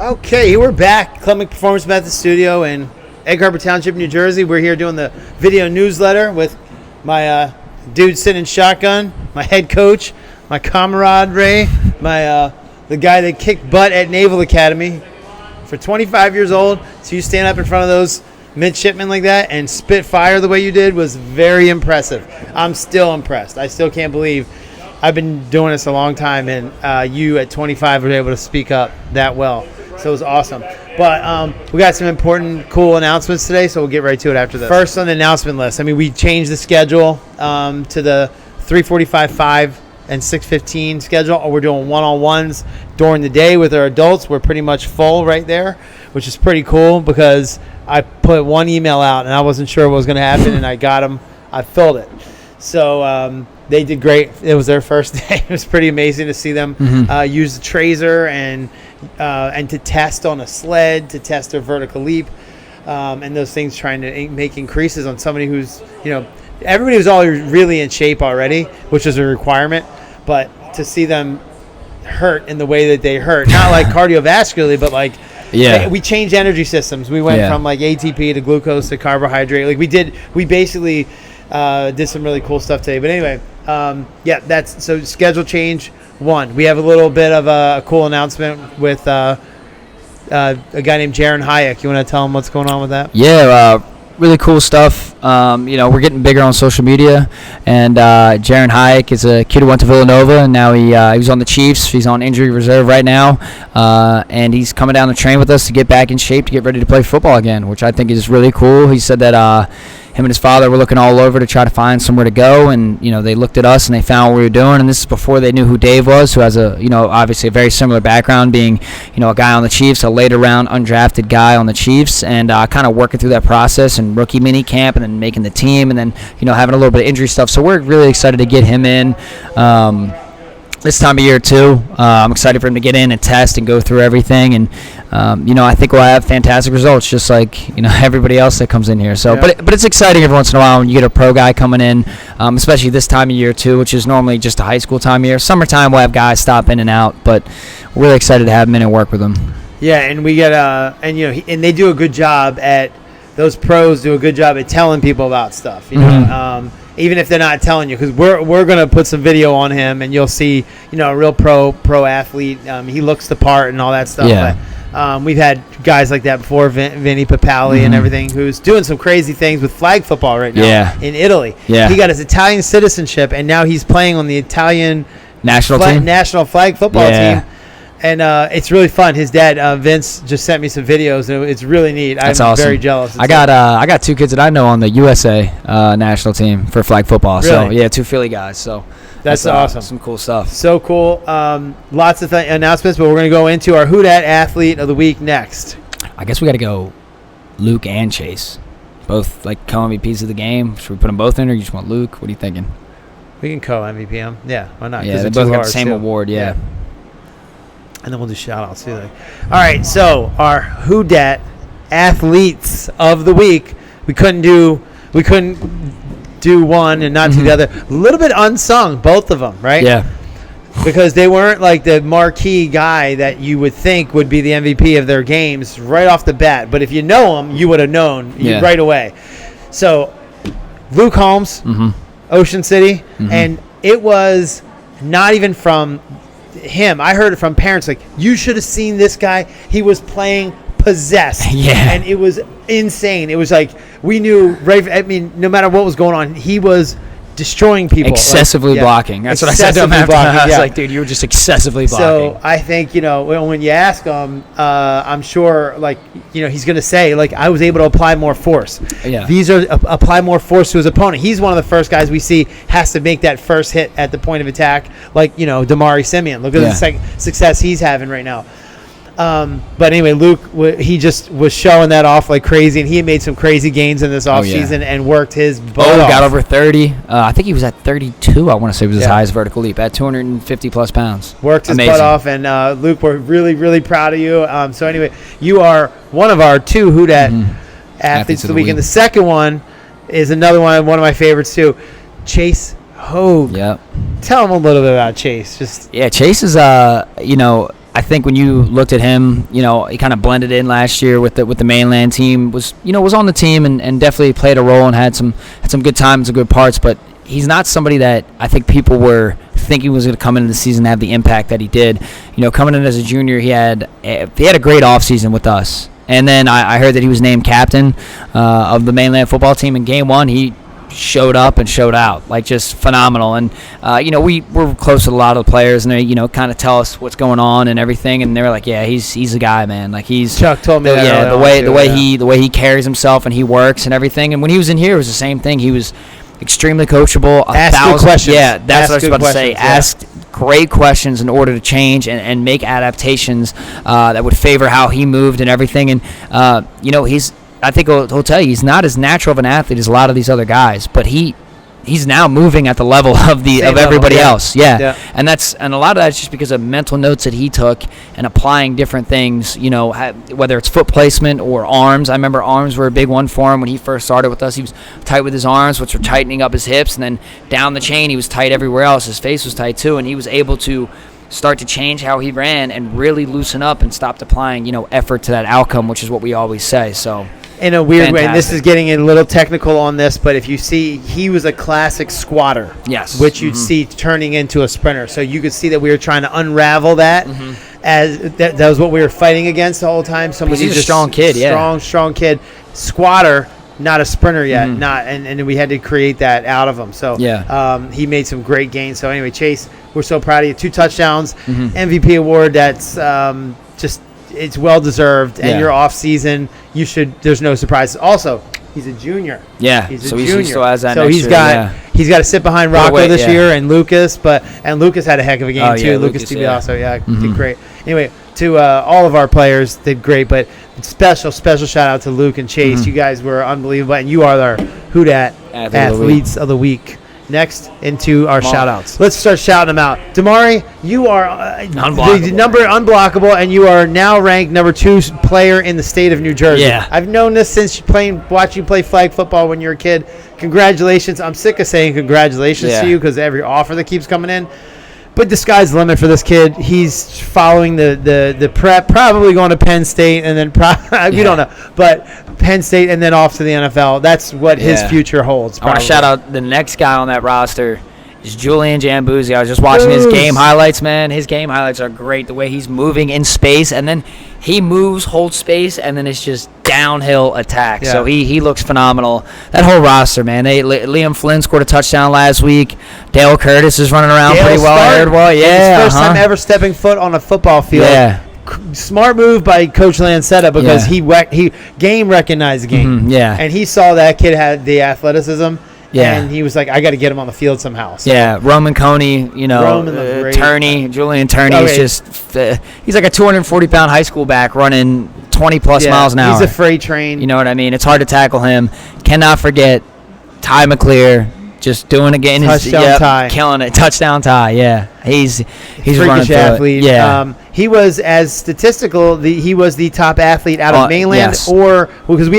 Okay, we're back. Clement Performance Methods Studio in Egg Harbor Township, New Jersey. We're here doing the video newsletter with my dude sitting in shotgun, my head coach, my camaraderie, the guy that kicked butt at Naval Academy for 25 years old. So you stand up in front of those midshipmen like that and spit fire the way you did was very impressive. I'm still impressed. I still can't believe I've been doing this a long time, and you at 25 were able to speak up that well. So it was awesome. But we got some important, cool announcements today, so we'll get right to it after this. First on the announcement list, we changed the schedule to the 3:45, 5, and 6:15 schedule. We're doing one-on-ones during the day with our adults. We're pretty much full right there, which is pretty cool because I put one email out, and I wasn't sure what was going to happen, and I got them. I filled it. So they did great. It was their first day. It was pretty amazing to see them use the tracer and to test on a sled, to test their vertical leap, and those things, trying to make increases on somebody who's, everybody was all really in shape already, which is a requirement, but to see them hurt in the way that they hurt, not like cardiovascularly, but like, we changed energy systems. We went from like ATP to glucose to carbohydrate. Like we basically did some really cool stuff today. But anyway, that's so schedule change one. We have a little bit of a cool announcement with a guy named Jaron Hayek. You want to tell him what's going on with that? Yeah, really cool stuff. We're getting bigger on social media, and Jaron Hayek is a kid who went to Villanova, and now he was on the Chiefs. He's on injury reserve right now, and he's coming down to train with us to get back in shape to get ready to play football again, which I think is really cool. He said that him and his father were looking all over to try to find somewhere to go, and they looked at us and they found what we were doing. And this is before they knew who Dave was, who has obviously a very similar background, being a guy on the Chiefs, a later round undrafted guy on the Chiefs, and kind of working through that process and rookie mini camp, and then making the team, and then having a little bit of injury stuff. So we're really excited to get him in this time of year too. I'm excited for him to get in and test and go through everything, and I think we'll have fantastic results, just like everybody else that comes in here. So, but it's exciting every once in a while when you get a pro guy coming in, especially this time of year too, which is normally just a high school time of year. Summertime we'll have guys stop in and out, but we're really excited to have him in and work with them. Yeah, and we get and they do a good job at. Those pros do a good job at telling people about stuff, even if they're not telling you, because we're going to put some video on him, and you'll see, a real pro athlete. He looks the part and all that stuff. Yeah. But, we've had guys like that before, Vinny Papali and everything, who's doing some crazy things with flag football right now in Italy. Yeah. He got his Italian citizenship, and now he's playing on the Italian national flag football team. And it's really fun. His dad, Vince, just sent me some videos, and it's really neat. I'm awesome. Very jealous. I got two kids that I know on the USA national team for flag football. Really? So, two Philly guys. So that's awesome. Some cool stuff. So cool. Lots of announcements, but we're going to go into our Who Dat Athlete of the Week next. I guess we got to go Luke and Chase. Both like co-MVPs of the game. Should we put them both in, or you just want Luke? What are you thinking? We can co-MVP them. Yeah, why not? Yeah, they both got the same award, yeah. And then we'll do shout-outs too. All right, so our Who Dat Athletes of the Week. We couldn't do one and not do the other. A little bit unsung, both of them, right? Yeah. Because they weren't like the marquee guy that you would think would be the MVP of their games right off the bat. But if you know him, you would have known right away. So Luke Holmes, Ocean City, and it was not even from him. I heard it from parents, like, you should have seen this guy. He was playing possessed. And it was insane. It was like, we knew no matter what was going on, he was destroying people. Excessively blocking. That's what I said to him after. I was like, dude, you were just excessively blocking. So I think, when you ask him, I'm sure, he's going to say, I was able to apply more force. Yeah. Apply more force to his opponent. He's one of the first guys we see has to make that first hit at the point of attack, Damari Simeon. Look at the success he's having right now. But anyway, Luke, he just was showing that off like crazy, and he had made some crazy gains in this offseason and worked his butt off. Got over 30. I think he was at 32, I want to say was his highest vertical leap, at 250-plus pounds. Worked his butt off, and Luke, we're really, really proud of you. So anyway, you are one of our two Who Dat Athletes of the Week. And the second one is another one of my favorites too, Chase Hogue. Yep. Tell him a little bit about Chase. Chase is I think when you looked at him, he kind of blended in last year with the mainland team. Was on the team and definitely played a role and had some good times and good parts. But he's not somebody that I think people were thinking was going to come into the season and have the impact that he did. Coming in as a junior, he had a great offseason with us. And then I heard that he was named captain of the mainland football team in game 1. He showed up and showed out, like just phenomenal. And we're close to a lot of the players, and they kind of tell us what's going on and everything, and they're like, yeah, he's a guy, man. Like Chuck told me that the way he carries himself and he works and everything. And when he was in here, it was the same thing. He was extremely coachable. Ask good questions. Yeah, that's what I was about to say. Yeah. Asked great questions in order to change and make adaptations that would favor how he moved and everything. And I think he'll tell you he's not as natural of an athlete as a lot of these other guys, but he's now moving at the level of everybody else. Yeah. And a lot of that's just because of mental notes that he took and applying different things, whether it's foot placement or arms. I remember arms were a big one for him when he first started with us. He was tight with his arms, which were tightening up his hips, and then down the chain he was tight everywhere else. His face was tight too, and he was able to start to change how he ran and really loosen up and stopped applying, effort to that outcome, which is what we always say. So in a weird way, and this is getting a little technical on this, but if you see, he was a classic squatter. Yes. Which you'd see turning into a sprinter. So you could see that we were trying to unravel that. As that was what we were fighting against the whole time. Somebody he's a strong kid, strong kid, squatter, not a sprinter yet, and we had to create that out of him. So he made some great gains. So anyway, Chase, we're so proud of you. 2 touchdowns, MVP award. That's just. It's well deserved, and your off season, you should. There's no surprises. Also, he's a junior. Yeah, he's a so junior. He still has that. So next he's year, got he's got to sit behind Rocco this year and Lucas, and Lucas had a heck of a game too. Lucas DiBiaso, did great. Anyway, to all of our players did great, but special shout out to Luke and Chase. You guys were unbelievable, and you are our Who Dat Athletes of the Week. Next into our shout-outs. Let's start shouting them out. Damari, you are the number unblockable, and you are now ranked number 2 player in the state of New Jersey. Yeah. I've known this since watching you play flag football when you were a kid. Congratulations. I'm sick of saying congratulations to you because every offer that keeps coming in. But the sky's the limit for this kid. He's following the prep, probably going to Penn State, and then we don't know, but Penn State and then off to the NFL. That's what his future holds. I want to shout out the next guy on that roster is Julian Jambuzzi. I was just watching his game highlights, man. His game highlights are great. The way he's moving in space, and then he moves, holds space, and then it's just downhill attack. So he looks phenomenal. That whole roster, man. Liam Flynn scored a touchdown last week. Dale Curtis is running around pretty well. I heard well. Yeah, his first time ever stepping foot on a football field. Yeah. Smart move by Coach Lancetta because he game recognized the game. And he saw that kid had the athleticism. Yeah. And he was like, I got to get him on the field somehow. So. Yeah, Roman Coney, Turney, Julian Turney is just he's like a 240-pound high school back running 20-plus miles an hour. He's a freight train. You know what I mean? It's hard to tackle him. Cannot forget Ty McClear just doing it again. Touchdown Ty. Killing it. Touchdown Ty, yeah. He's running through athlete. It. Yeah. He was, as statistical, he was the top athlete out of mainland because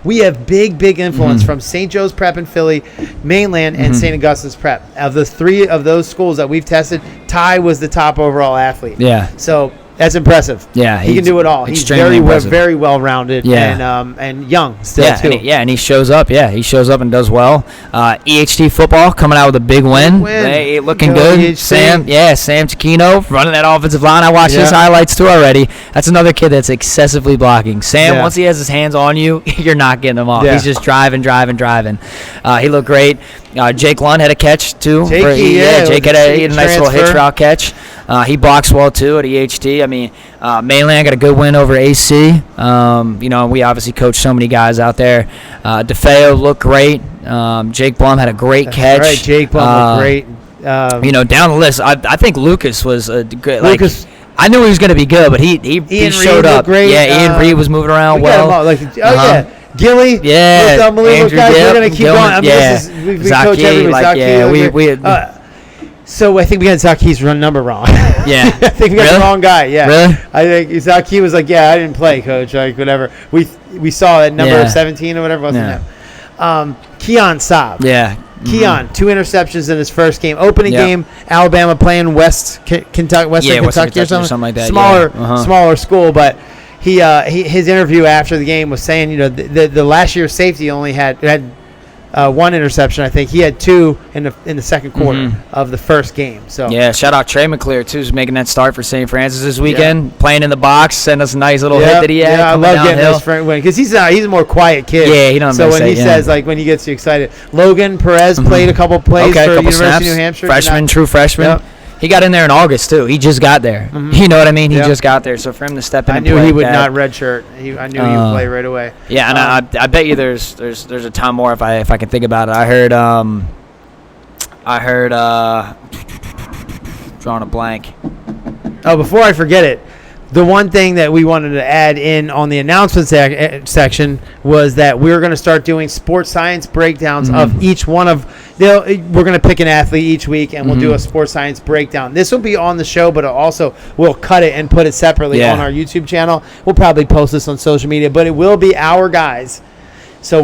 we have big influence from St. Joe's Prep in Philly, mainland, and St. Augustine's Prep. Of the 3 of those schools that we've tested, Ty was the top overall athlete. Yeah. So that's impressive. Yeah, he can do it all. He's very well-rounded and young still too. And he shows up. Yeah, he shows up and does well. EHT football coming out with a big win. Hey, looking good. EHT. Sam Chiquino running that offensive line. I watched his highlights too already. That's another kid that's excessively blocking. Sam, once he has his hands on you, you're not getting him off. He's just driving. He looked great. Jake Lund had a catch too. Jake had a nice little hitch route catch. He blocks well too at EHT. I mean, Mainland got a good win over AC. We obviously coach so many guys out there. DeFeo looked great. Jake Blum had a great catch. Right, Jake Blum looked great. Down the list, I think Lucas was a good. I knew he was going to be good, but he showed up. Great. Yeah, Ian Reed was moving around well. Gilly, unbelievable guys. We're gonna keep going. We coach everybody. So I think we got Zaki's run number wrong. Yeah, I think we got the wrong guy. Yeah, really. I think Zaki was like, I didn't play, coach. Like whatever. We saw that number 17 or whatever wasn't him. Keon Saab. Yeah, Keon, 2 interceptions in his first game. Opening Yep. game, Alabama playing Western Kentucky or something like that. Smaller school, but his interview after the game was saying, the last year's safety only had 1 interception. I think he had 2 in the second quarter of the first game. So yeah, shout out Trey McClear too, who's making that start for St. Francis this weekend, playing in the box, sent us a nice little hit that he had. Yeah, I love getting those friend win because he's a more quiet kid. Yeah, he don't. So when he says when he gets you excited, Logan Perez played a couple plays for University snaps. of New Hampshire. True freshman. Yep. He got in there in August too. He just got there. You know what I mean? He just got there. So for him to step in, I knew he would not redshirt. I knew he would play right away. Yeah, and I bet you there's a ton more if I can think about it. I heard drawing a blank. Oh, before I forget it, the one thing that we wanted to add in on the announcement section was that we're going to start doing sports science breakdowns of each one of. We're going to pick an athlete each week, and we'll do a sports science breakdown. This will be on the show, but we'll cut it and put it separately on our YouTube channel. We'll probably post this on social media, but it will be our guys. So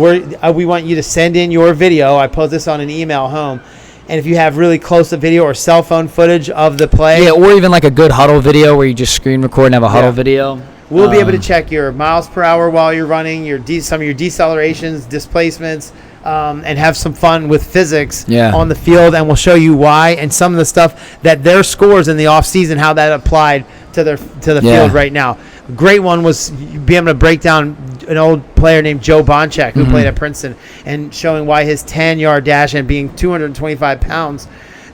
we want you to send in your video. I post this on an email home. And if you have really close-up video or cell phone footage of the play. Yeah, or even like a good huddle video where you just screen record and have a huddle video. We'll be able to check your miles per hour while you're running, some of your decelerations, displacements, and have some fun with physics on the field. And we'll show you why and some of the stuff that their scores in the offseason, how that applied to the field right now. A great one was being able to break down an old player named Joe Bonchek who played at Princeton and showing why his 10-yard dash and being 225 pounds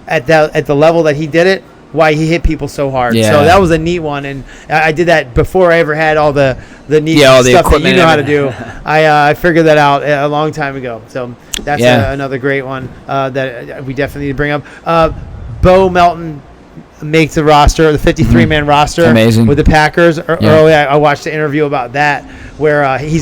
at the level that he did it, why he hit people so hard. Yeah. So that was a neat one, and I did that before I ever had all the neat stuff that you know how to do. I figured that out a long time ago. So that's another great one that we definitely need to bring up. Bo Melton makes the roster, the 53-man roster. Amazing. With the Packers. Early, I watched the interview about that, where he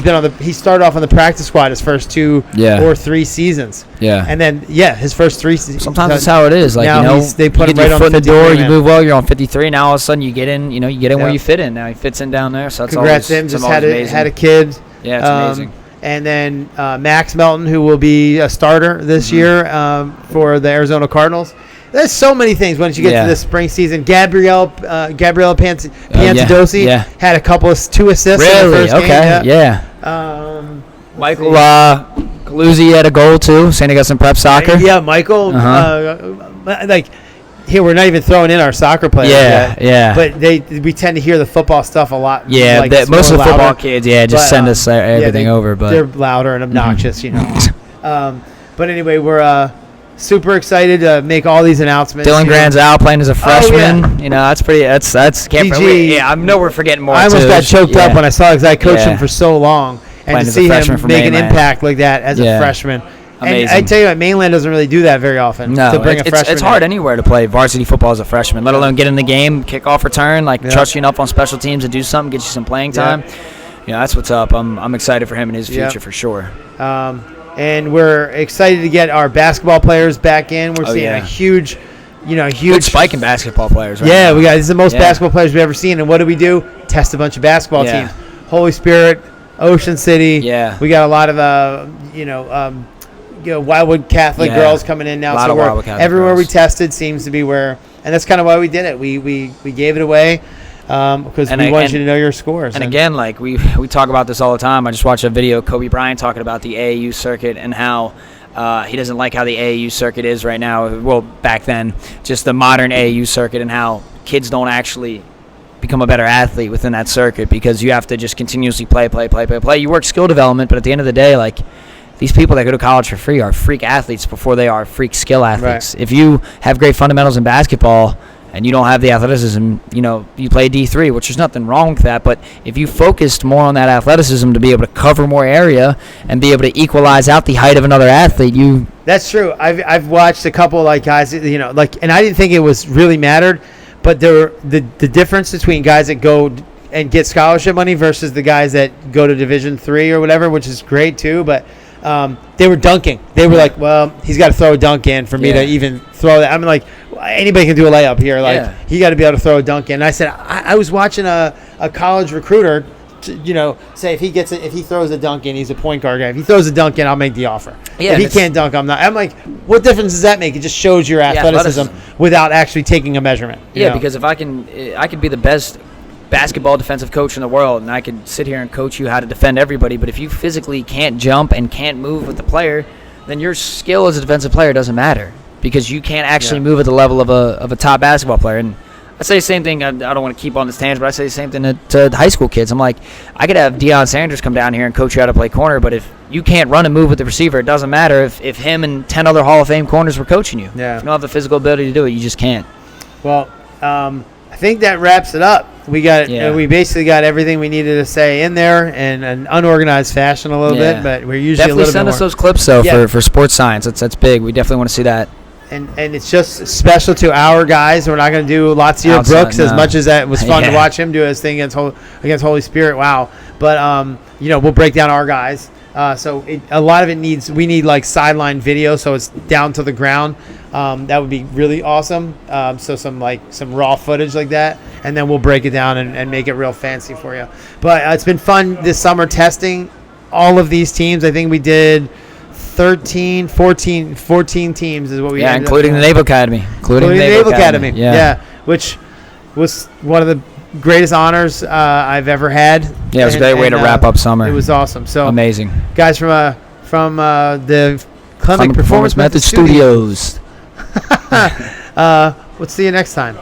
started off on the practice squad his first 2 or 3 seasons. Yeah. And then his first 3 seasons. Sometimes that's how it is. Like now they put you him get right your on foot in the door, man. you move well, you're on 53. Now all of a sudden you get in, where you fit in. Now he fits in down there. So that's congrats to him. Just had a kid. Yeah, it's amazing. And then Max Melton, who will be a starter this year for the Arizona Cardinals. There's so many things once you get to this spring season. Gabrielle Piantadosi had a couple of 2 assists in the first game. Michael Galuzzi had a goal too. St. Augustine Prep Soccer. Yeah, Michael. Here we're not even throwing in our soccer players yet. But we tend to hear the football stuff a lot. Yeah, most of the football kids, send us everything over. But they're louder and obnoxious, But anyway, we're super excited to make all these announcements. Dylan Granzow playing as a freshman. That's pretty. That's can't. I know we're forgetting more. I almost got choked up when I saw it because I coached him for so long, and to see him make an impact like that as a freshman. Amazing. And I tell you what, Mainland doesn't really do that very often. No, to bring a freshman it's hard anywhere to play varsity football as a freshman, let alone get in the game, kickoff return, trust you enough on special teams to do something, get you some playing time. That's what's up. I'm excited for him and his future for sure. And we're excited to get our basketball players back in. We're seeing a huge good spike in basketball players. Right now. This is the most basketball players we've ever seen. And what do? Test a bunch of basketball teams. Holy Spirit, Ocean City. Yeah. We got a lot of Wildwood Catholic girls coming in now. So everywhere we tested seems to be where, and that's kind of why we did it. We gave it away because we wanted you to know your scores. And again, we talk about this all the time. I just watched a video of Kobe Bryant talking about the AAU circuit and how he doesn't like how the AAU circuit is right now. Well, back then, just the modern AAU circuit and how kids don't actually become a better athlete within that circuit because you have to just continuously play. You work skill development, but at the end of the day, these people that go to college for free are freak athletes before they are freak skill athletes. Right. If you have great fundamentals in basketball and you don't have the athleticism, you play D3, which there's nothing wrong with that. But if you focused more on that athleticism to be able to cover more area and be able to equalize out the height of another athlete, That's true. I've watched a couple guys, and I didn't think it was really mattered, but the difference between guys that go and get scholarship money versus the guys that go to Division III or whatever, which is great too, but they were dunking. They were like, well, he's got to throw a dunk in for me to even throw that. I mean, anybody can do a layup here. He got to be able to throw a dunk in. And I said, I was watching a college recruiter say if he throws a dunk in, he's a point guard guy. If he throws a dunk in, I'll make the offer. Yeah, if he can't dunk, I'm not. I'm like, what difference does that make? It just shows your athleticism without actually taking a measurement. Yeah, because if I could be the best basketball defensive coach in the world, and I could sit here and coach you how to defend everybody, but if you physically can't jump and can't move with the player, then your skill as a defensive player doesn't matter, because you can't actually move at the level of a top basketball player. And I say the same thing. I don't want to keep on this tangent, but I say the same thing to high school kids. I'm like, I could have Deion Sanders come down here and coach you how to play corner, but if you can't run and move with the receiver, it doesn't matter if him and 10 other Hall of Fame corners were coaching you. Yeah. If you don't have the physical ability to do it, you just can't. Well, I think that wraps it up. We basically got everything we needed to say in there in an unorganized fashion a little bit, but we're usually definitely a little bit more. send us those clips though for sports science. That's big. We definitely want to see that. And it's just special to our guys. We're not going to do Latzio Brooks as much as that was fun to watch him do his thing against Holy Spirit. Wow. But, we'll break down our guys. So a lot of it we need like sideline video, so it's down to the ground. That would be really awesome. So some raw footage like that, and then we'll break it down and make it real fancy for you. But it's been fun this summer testing all of these teams. I think we did 14 teams is what we ended including the Naval Academy. Including the Naval Academy. Yeah, which was one of the greatest honors I've ever had. Yeah, it was a great way to wrap up summer. It was awesome. So amazing. Guys from the Clemic Performance Method Studios. We'll see you next time.